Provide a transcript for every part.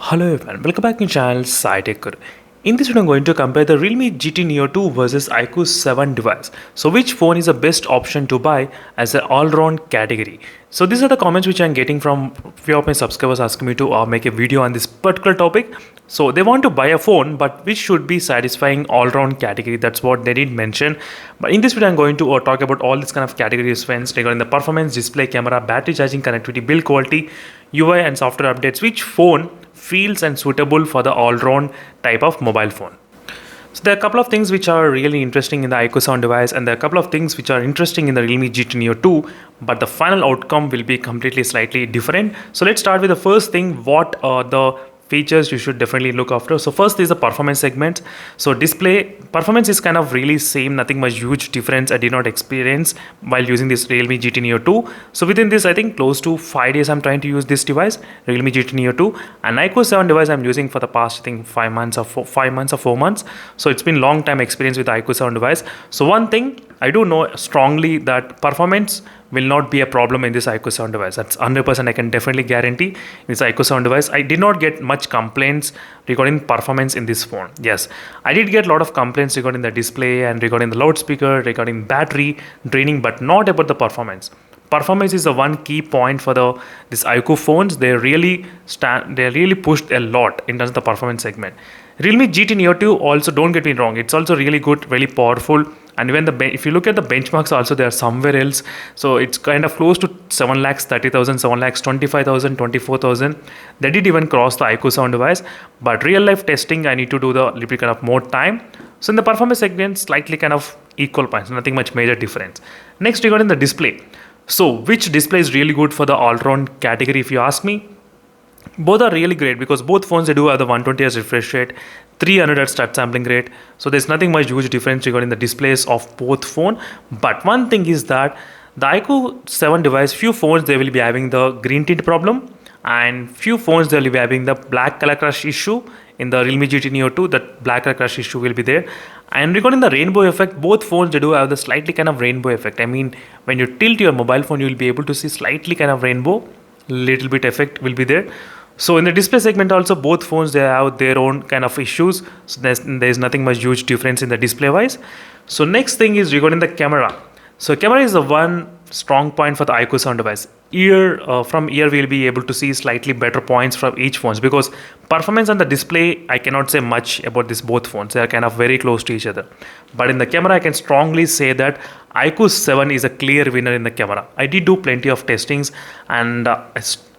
Hello everyone, welcome back to channel SciTech. In this video, I'm going to compare the Realme GT Neo 2 versus iQOO 7 device. So which phone is the best option to buy as an all-round category? So these are the comments which I'm getting from few of my subscribers asking me to make a video on this particular topic. So they want to buy a phone, but which should be satisfying all-round category. That's what they did mention. But in this video, I'm going to talk about all these kind of categories regarding the performance, display, camera, battery charging, connectivity, build quality, UI and software updates. Which phone feels and suitable for the all-round type of mobile phone. So there are a couple of things which are really interesting in the iQOO 7 device, and there are a couple of things which are interesting in the Realme GT Neo 2, but the final outcome will be completely slightly different. So let's start with the first thing, what are the features you should definitely look after. So first is the performance segment. So display performance is kind of really same, nothing much huge difference I did not experience while using this Realme GT Neo 2. So within this, I think close to 5 days I'm trying to use this device, Realme GT Neo 2, and iQOO 7 device I'm using for the past, I think 5 months or 4 months. So it's been long time experience with the iQOO 7 device. So one thing I do know strongly that performance will not be a problem in this iQOO 7 device. That's 100% I can definitely guarantee. In this iQOO 7 device, I did not get much complaints regarding performance in this phone. Yes, I did get a lot of complaints regarding the display and regarding the loudspeaker, regarding battery draining, but not about the performance. Performance is the one key point for this iQOO phones. They really pushed a lot in terms of the performance segment. Realme GT Neo 2 also, don't get me wrong, it's also really good, really powerful. And when if you look at the benchmarks also, they are somewhere else. So it's kind of close to 7,30,000, 7,25,000, 24,000. They did even cross the iQOO 7 device. But real life testing, I need to do the little bit kind of more time. So in the performance segment, slightly kind of equal points, nothing much major difference. Next, regarding the display. So which display is really good for the all-round category if you ask me? Both are really great because both phones, they do have the 120 Hz refresh rate, 300 Hz touch sampling rate. So there's nothing much huge difference regarding the displays of both phone. But one thing is that the iQOO 7 device, few phones they will be having the green tint problem, and few phones they will be having the black color crush issue. In the Realme GT Neo 2, that black color crush issue will be there. And regarding the rainbow effect, both phones they do have the slightly kind of rainbow effect. I mean, when you tilt your mobile phone, you will be able to see slightly kind of rainbow, little bit effect will be there. So in the display segment also, both phones they have their own kind of issues. So there's nothing much huge difference in the display wise. So next thing is regarding the camera. So camera is the one strong point for the iQOO 7 device. From here we'll be able to see slightly better points from each phones, because performance on the display I cannot say much about this both phones. They are kind of very close to each other. But in the camera I can strongly say that iQOO 7 is a clear winner in the camera. I did do plenty of testings, and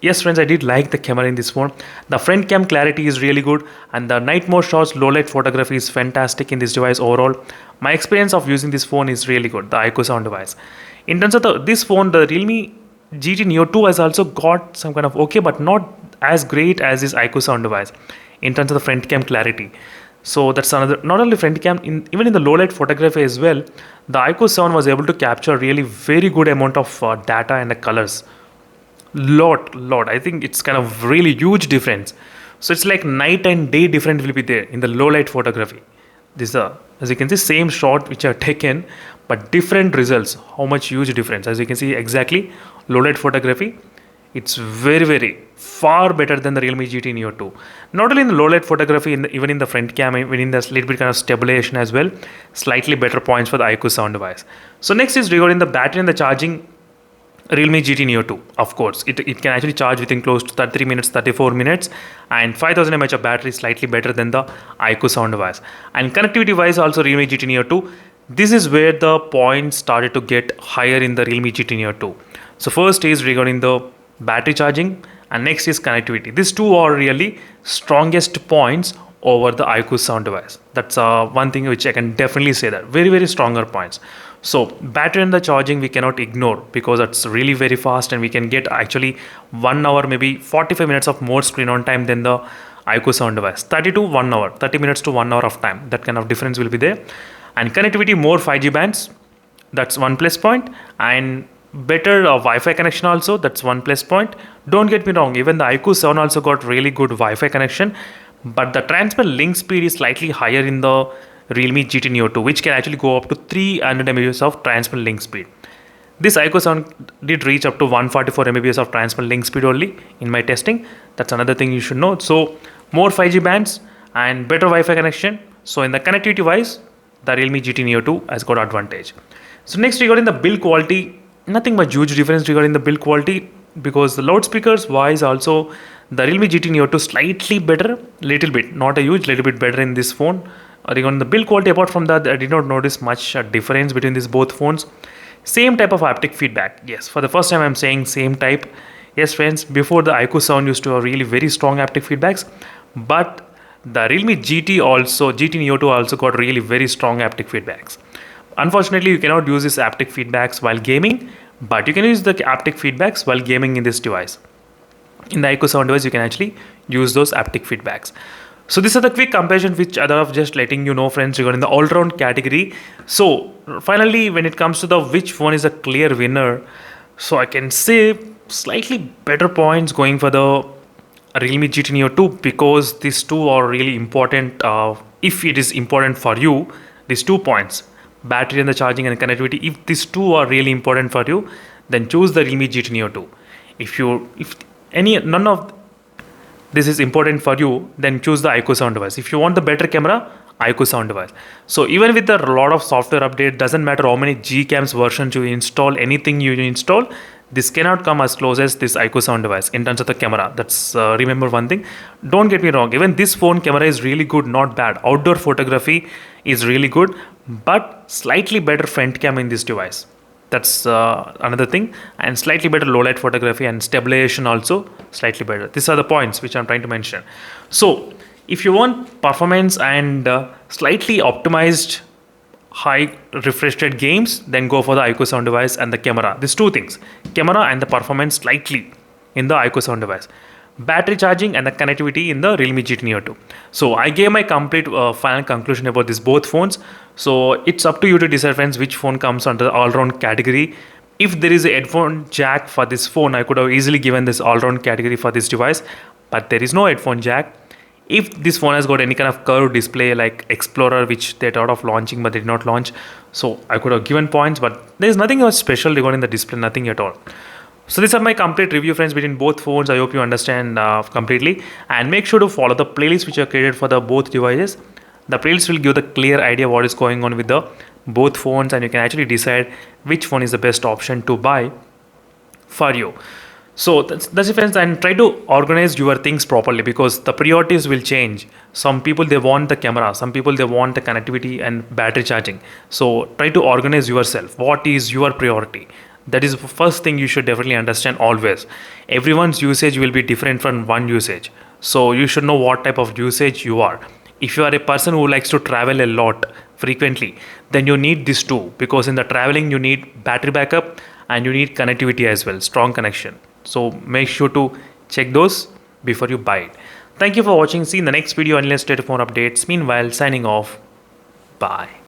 yes friends, I did like the camera in this phone. The front cam clarity is really good, and the night mode shots, low light photography is fantastic in this device overall. My experience of using this phone is really good, the iQOO 7 device. In terms of this phone, the Realme GT Neo 2 has also got some kind of okay, but not as great as this iQOO 7 device in terms of the front cam clarity. So that's another, not only front cam, even in the low light photography as well, the iQOO 7 was able to capture really very good amount of data and the colors. Lot. I think it's kind of really huge difference. So it's like night and day difference will be there in the low light photography. This as you can see, same shot which I have taken, but different results. How much huge difference? As you can see, exactly low light photography, it's very far better than the Realme GT Neo 2. Not only in the low light photography, even in the front cam, even in the little bit kind of stabilization as well, slightly better points for the iQOO 7 device. So next is regarding the battery and the charging. Realme GT Neo 2, of course, it can actually charge within close to 33 minutes, 34 minutes, and 5000 mAh of battery is slightly better than the iQOO 7 device. And connectivity wise also, Realme GT Neo 2, this is where the points started to get higher in the Realme GT Neo 2. So first is regarding the battery charging, and next is connectivity. These two are really strongest points over the iQOO 7 device. That's one thing which I can definitely say, that very stronger points. So battery and the charging we cannot ignore, because it's really very fast, and we can get actually 1 hour, maybe 45 minutes of more screen on time than the iQOO 7 device. 30 to 1 hour, 30 minutes to 1 hour of time, that kind of difference will be there. And connectivity, more 5G bands, that's one plus point, and better Wi-Fi connection also, that's one plus point. Don't get me wrong, even the iQOO 7 also got really good Wi-Fi connection, but the transfer link speed is slightly higher in the Realme GT Neo 2, which can actually go up to 300 Mbps of transfer link speed. This iQOO 7 did reach up to 144 Mbps of transfer link speed only in my testing. That's another thing you should know. So more 5G bands and better Wi-Fi connection. So in the connectivity wise, the Realme GT Neo 2 has got advantage. So next regarding the build quality, nothing much huge difference regarding the build quality, because the loudspeakers wise also the Realme GT Neo 2 slightly better, little bit, not a huge, little bit better in this phone. Regarding the build quality, apart from that, I did not notice much difference between these both phones. Same type of haptic feedback. Yes, for the first time I'm saying same type. Yes, friends, before the iQOO sound used to have really very strong haptic feedbacks, but the Realme GT Neo 2 also got really very strong haptic feedbacks. Unfortunately, you cannot use these haptic feedbacks while gaming, but you can use the haptic feedbacks while gaming in this device. In the iQOO sound device, you can actually use those haptic feedbacks. So these are the quick comparison which I of just letting you know, friends, regarding the all-round category. So finally, when it comes to the which phone is a clear winner, so I can say slightly better points going for the Realme GT Neo 2, because these two are really important. If it is important for you, these 2 points, battery and the charging and connectivity, if these two are really important for you, then choose the Realme GT Neo 2. If any none of this is important for you, then choose the iQOO sound device. If you want the better camera, iQOO sound device. So even with a lot of software update, doesn't matter how many Gcams versions you install, anything you install, this cannot come as close as this iQOO sound device in terms of the camera. That's remember one thing. Don't get me wrong. Even this phone camera is really good, not bad. Outdoor photography is really good, but slightly better front cam in this device. That's another thing, and slightly better low light photography and stabilization also slightly better. These are the points which I'm trying to mention. So if you want performance and slightly optimized high refresh rate games, then go for the iQOO sound device and the camera. These two things, camera and the performance slightly in the iQOO sound device, battery charging and the connectivity in the Realme GT Neo 2. So I gave my complete final conclusion about these both phones. So it's up to you to decide, friends, which phone comes under the all-round category. If there is a headphone jack for this phone, I could have easily given this all-round category for this device, but there is no headphone jack. If this phone has got any kind of curved display like Explorer, which they thought of launching but they did not launch, so I could have given points, but there is nothing much special regarding the display, nothing at all. So these are my complete review, friends, between both phones. I hope you understand completely, and make sure to follow the playlist which are created for the both devices. The playlist will give the clear idea what is going on with the both phones, and you can actually decide which phone is the best option to buy for you. So that's it, friends, and try to organize your things properly, because the priorities will change. Some people they want the camera, some people they want the connectivity and battery charging. So try to organize yourself. What is your priority? That is the first thing you should definitely understand always. Everyone's usage will be different from one usage. So you should know what type of usage you are. If you are a person who likes to travel a lot frequently, then you need this too, because in the traveling you need battery backup and you need connectivity as well, strong connection. So make sure to check those before you buy it. Thank you for watching. See you in the next video. Unless state more updates. Meanwhile, signing off. Bye.